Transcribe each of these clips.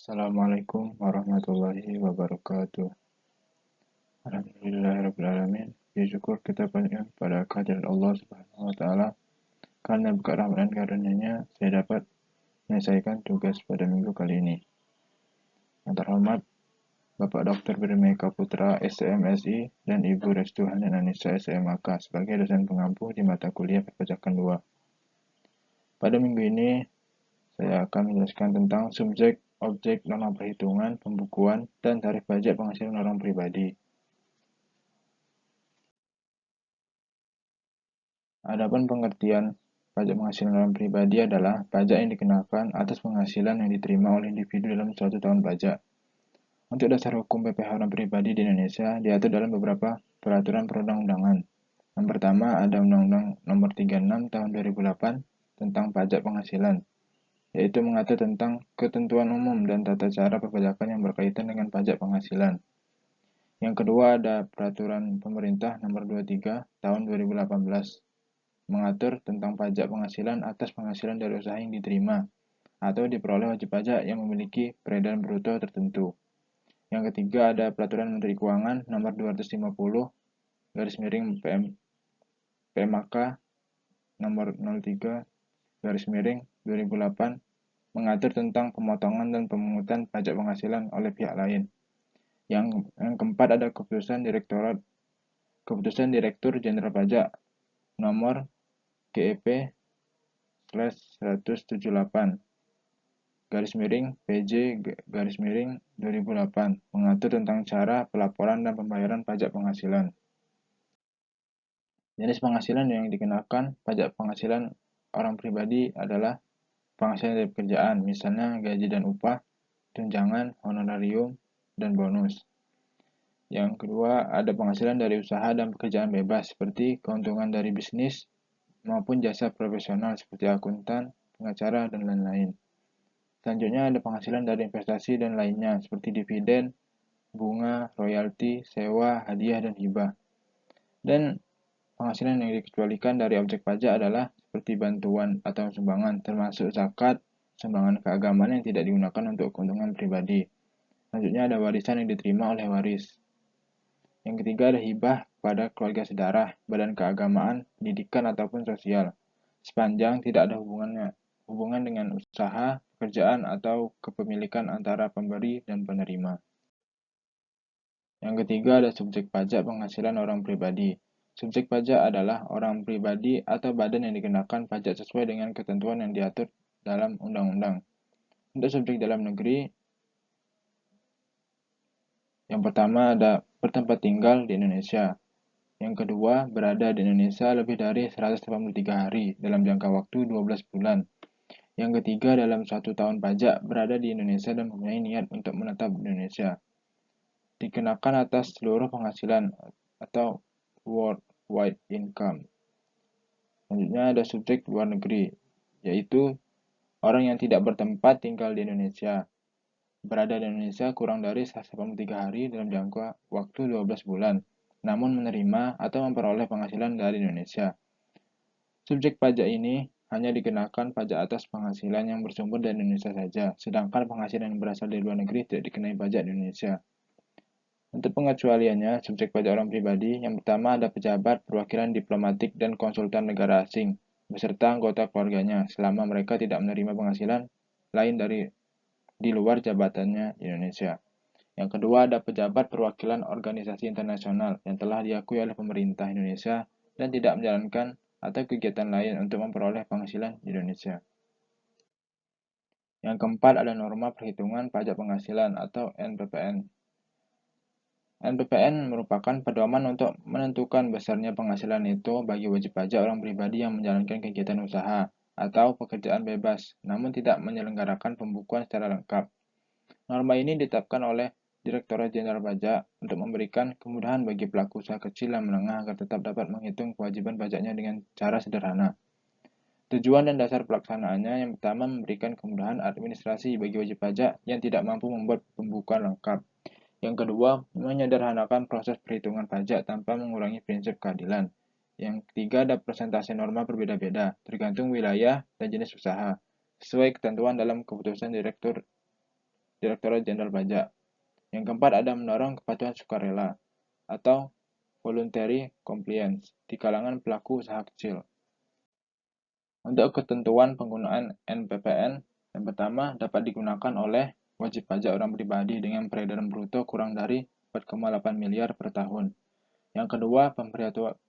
Assalamualaikum warahmatullahi wabarakatuh. Alhamdulillahirrahmanirrahim. Syukur kita panjatkan pada kehadirat Allah Subhanahu wa Ta'ala, karena berkat rahmat dan karunia-Nya saya dapat menyelesaikan tugas pada minggu kali ini. Yang terhormat Bapak Dr. Birmeka Putra STMSI dan Ibu Restu Hanan Anissa SMAK sebagai dosen pengampu di mata kuliah perpajakan 2. Pada minggu ini saya akan menjelaskan tentang subjek, objek, norma perhitungan, pembukuan, dan tarif pajak penghasilan orang pribadi. Adapun pengertian pajak penghasilan orang pribadi adalah pajak yang dikenakan atas penghasilan yang diterima oleh individu dalam suatu tahun pajak. Untuk dasar hukum PPh orang pribadi di Indonesia diatur dalam beberapa peraturan perundang-undangan. Yang pertama ada Undang-Undang Nomor 36 Tahun 2008 tentang pajak penghasilan, yaitu mengatur tentang ketentuan umum dan tata cara perpajakan yang berkaitan dengan pajak penghasilan. Yang kedua ada Peraturan Pemerintah Nomor 23 Tahun 2018 mengatur tentang pajak penghasilan atas penghasilan dari usaha yang diterima atau diperoleh wajib pajak yang memiliki peredaran bruto tertentu. Yang ketiga ada Peraturan Menteri Keuangan Nomor 250 PMK Nomor 03 2008 mengatur tentang pemotongan dan pemungutan pajak penghasilan oleh pihak lain. Yang keempat ada Keputusan Direktur Jenderal Pajak Nomor GEP/178 PJ/2008 mengatur tentang cara pelaporan dan pembayaran pajak penghasilan. Jenis penghasilan yang dikenakan pajak penghasilan orang pribadi adalah penghasilan dari pekerjaan, misalnya gaji dan upah, tunjangan, honorarium, dan bonus. Yang kedua, ada penghasilan dari usaha dan pekerjaan bebas, seperti keuntungan dari bisnis maupun jasa profesional seperti akuntan, pengacara, dan lain-lain. Selanjutnya ada penghasilan dari investasi dan lainnya, seperti dividen, bunga, royalti, sewa, hadiah, dan hibah. Dan penghasilan yang dikecualikan dari objek pajak adalah seperti bantuan atau sumbangan, termasuk zakat, sumbangan keagamaan yang tidak digunakan untuk keuntungan pribadi. Selanjutnya ada warisan yang diterima oleh waris. Yang ketiga ada hibah kepada keluarga sedarah, badan keagamaan, pendidikan, ataupun sosial, sepanjang tidak ada hubungan dengan usaha, pekerjaan, atau kepemilikan antara pemberi dan penerima. Yang ketiga ada subjek pajak penghasilan orang pribadi. Subjek pajak adalah orang pribadi atau badan yang dikenakan pajak sesuai dengan ketentuan yang diatur dalam undang-undang. Untuk subjek dalam negeri, yang pertama ada bertempat tinggal di Indonesia. Yang kedua, berada di Indonesia lebih dari 183 hari dalam jangka waktu 12 bulan. Yang ketiga, dalam 1 tahun pajak berada di Indonesia dan mempunyai niat untuk menetap di Indonesia. Dikenakan atas seluruh penghasilan atau worldwide income. Selanjutnya ada subjek luar negeri, yaitu orang yang tidak bertempat tinggal di Indonesia. Berada di Indonesia kurang dari 183 hari dalam jangka waktu 12 bulan, namun menerima atau memperoleh penghasilan dari Indonesia. Subjek pajak ini hanya dikenakan pajak atas penghasilan yang bersumber dari Indonesia saja, sedangkan penghasilan yang berasal dari luar negeri tidak dikenai pajak di Indonesia. Untuk pengecualiannya, subjek pajak orang pribadi, yang pertama ada pejabat, perwakilan diplomatik, dan konsultan negara asing, beserta anggota keluarganya, selama mereka tidak menerima penghasilan lain di luar jabatannya di Indonesia. Yang kedua ada pejabat perwakilan organisasi internasional yang telah diakui oleh pemerintah Indonesia dan tidak menjalankan atau kegiatan lain untuk memperoleh penghasilan di Indonesia. Yang keempat ada norma perhitungan pajak penghasilan atau NPPN. NPPN merupakan pedoman untuk menentukan besarnya penghasilan itu bagi wajib pajak orang pribadi yang menjalankan kegiatan usaha atau pekerjaan bebas, namun tidak menyelenggarakan pembukuan secara lengkap. Norma ini ditetapkan oleh Direktorat Jenderal Pajak untuk memberikan kemudahan bagi pelaku usaha kecil dan menengah agar tetap dapat menghitung kewajiban pajaknya dengan cara sederhana. Tujuan dan dasar pelaksanaannya yang pertama memberikan kemudahan administrasi bagi wajib pajak yang tidak mampu membuat pembukuan lengkap. Yang kedua, menyederhanakan proses perhitungan pajak tanpa mengurangi prinsip keadilan. Yang ketiga, ada persentase norma berbeda-beda, tergantung wilayah dan jenis usaha, sesuai ketentuan dalam keputusan Direktur Direktorat Jenderal Pajak. Yang keempat ada mendorong kepatuhan sukarela atau voluntary compliance di kalangan pelaku usaha kecil. Untuk ketentuan penggunaan NPPN, yang pertama dapat digunakan oleh wajib pajak orang pribadi dengan peredaran bruto kurang dari 4,8 miliar per tahun. Yang kedua,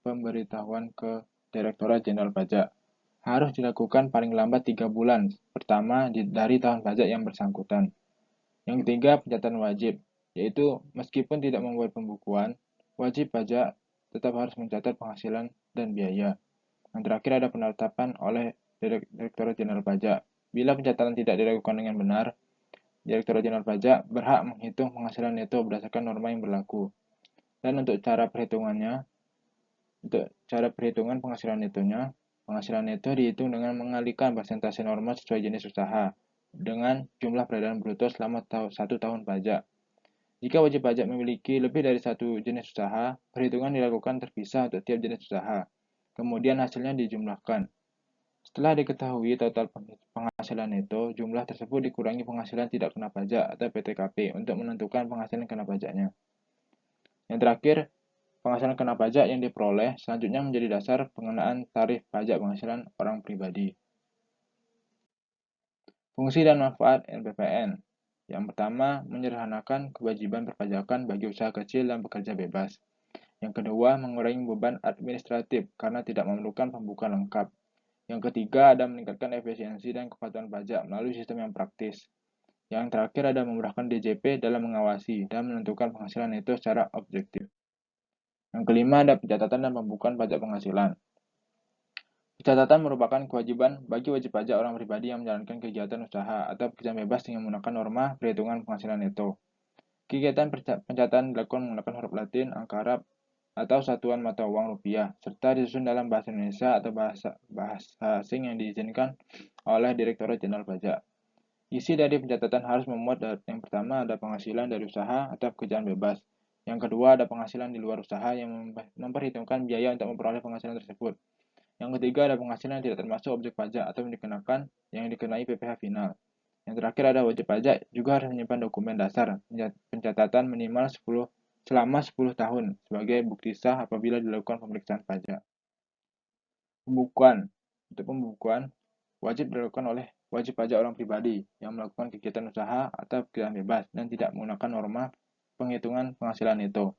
pemberitahuan ke Direktorat Jenderal Pajak harus dilakukan paling lambat 3 bulan pertama dari tahun pajak yang bersangkutan. Yang ketiga, pencatatan wajib, yaitu meskipun tidak membuat pembukuan, wajib pajak tetap harus mencatat penghasilan dan biaya. Yang terakhir ada penetapan oleh Direktorat Jenderal Pajak. Bila pencatatan tidak dilakukan dengan benar, Direktorat Jenderal Pajak berhak menghitung penghasilan neto berdasarkan norma yang berlaku. Dan untuk cara perhitungan penghasilan netonya, penghasilan neto dihitung dengan mengalihkan persentase norma sesuai jenis usaha dengan jumlah peredaran bruto selama 1 tahun pajak. Jika wajib pajak memiliki lebih dari satu jenis usaha, perhitungan dilakukan terpisah untuk tiap jenis usaha. Kemudian hasilnya dijumlahkan. Setelah diketahui total penghasilan neto, jumlah tersebut dikurangi penghasilan tidak kena pajak atau PTKP untuk menentukan penghasilan kena pajaknya. Yang terakhir, penghasilan kena pajak yang diperoleh selanjutnya menjadi dasar pengenaan tarif pajak penghasilan orang pribadi. Fungsi dan manfaat NPPN. Yang pertama, menyederhanakan kewajiban perpajakan bagi usaha kecil dan pekerja bebas. Yang kedua, mengurangi beban administratif karena tidak memerlukan pembukaan lengkap. Yang ketiga, ada meningkatkan efisiensi dan kepatuhan pajak melalui sistem yang praktis. Yang terakhir, ada memudahkan DJP dalam mengawasi dan menentukan penghasilan itu secara objektif. Yang kelima, ada pencatatan dan pembukuan pajak penghasilan. Pencatatan merupakan kewajiban bagi wajib pajak orang pribadi yang menjalankan kegiatan usaha atau pekerjaan bebas dengan menggunakan norma perhitungan penghasilan neto. Kegiatan pencatatan dilakukan menggunakan huruf Latin, angka Arab, atau satuan mata uang rupiah, serta disusun dalam bahasa Indonesia atau bahasa asing yang diizinkan oleh Direktorat Jenderal Pajak. Isi dari pencatatan harus memuat yang pertama ada penghasilan dari usaha atau pekerjaan bebas. Yang kedua ada penghasilan di luar usaha yang memperhitungkan biaya untuk memperoleh penghasilan tersebut. Yang ketiga ada penghasilan yang tidak termasuk objek pajak atau yang dikenai PPh final. Yang terakhir ada wajib pajak juga harus menyimpan dokumen dasar pencatatan minimal selama 10 tahun sebagai bukti sah apabila dilakukan pemeriksaan pajak. Pembukuan. Untuk pembukuan wajib dilakukan oleh wajib pajak orang pribadi yang melakukan kegiatan usaha atau pekerjaan bebas dan tidak menggunakan norma penghitungan penghasilan itu.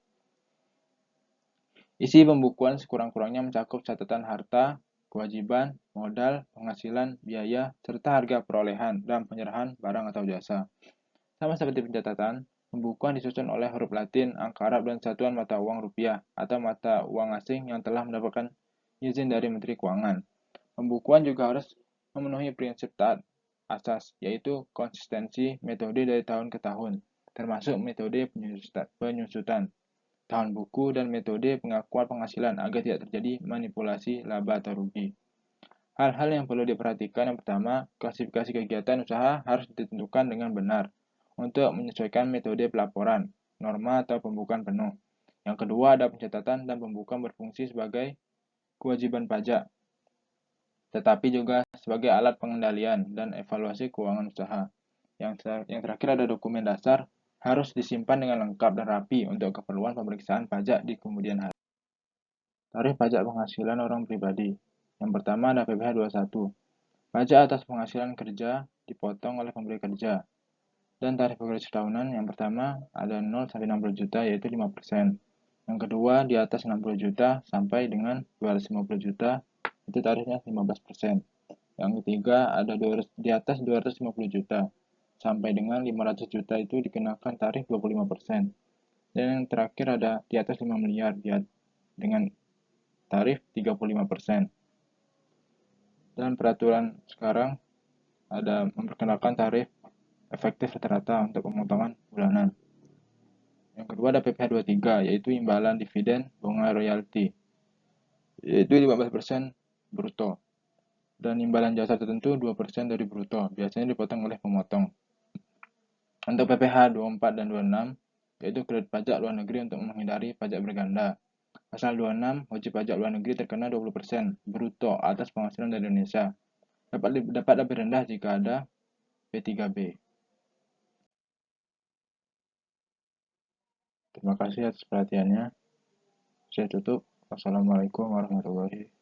Isi pembukuan sekurang-kurangnya mencakup catatan harta, kewajiban, modal, penghasilan, biaya, serta harga perolehan dan penyerahan barang atau jasa. Sama seperti pencatatan, pembukuan disusun oleh huruf Latin, angka Arab, dan satuan mata uang rupiah atau mata uang asing yang telah mendapatkan izin dari Menteri Keuangan. Pembukuan juga harus memenuhi prinsip taat asas, yaitu konsistensi metode dari tahun ke tahun, termasuk metode penyusutan tahun buku, dan metode pengakuan penghasilan agar tidak terjadi manipulasi laba atau rugi. Hal-hal yang perlu diperhatikan yang pertama, klasifikasi kegiatan usaha harus ditentukan dengan benar untuk menyesuaikan metode pelaporan, norma atau pembukuan penuh. Yang kedua, ada pencatatan dan pembukuan berfungsi sebagai kewajiban pajak, tetapi juga sebagai alat pengendalian dan evaluasi keuangan usaha. Yang terakhir ada dokumen dasar harus disimpan dengan lengkap dan rapi untuk keperluan pemeriksaan pajak di kemudian hari. Tarif pajak penghasilan orang pribadi. Yang pertama ada PPh 21. Pajak atas penghasilan kerja dipotong oleh pemberi kerja. Dan tarif progresif tahunan yang pertama ada 0 sampai 60 juta yaitu 5%. Yang kedua di atas 60 juta sampai dengan 250 juta itu tarifnya 15%. Yang ketiga ada di atas 250 juta sampai dengan 500 juta itu dikenakan tarif 25%. Dan yang terakhir ada di atas 5 miliar dengan tarif 35%. Dan peraturan sekarang ada memperkenalkan tarif efektif rata-rata untuk pemotongan bulanan. Yang kedua ada PPh 23 yaitu imbalan dividen bunga royalti yaitu 15% bruto. Dan imbalan jasa tertentu 2% dari bruto, biasanya dipotong oleh pemotong. Untuk PPh 24 dan 26, yaitu kredit pajak luar negeri untuk menghindari pajak berganda. Pasal 26, wajib pajak luar negeri terkena 20% bruto atas penghasilan dari Indonesia. Dapat lebih rendah jika ada P3B. Terima kasih atas perhatiannya. Saya tutup. Wassalamualaikum warahmatullahi wabarakatuh.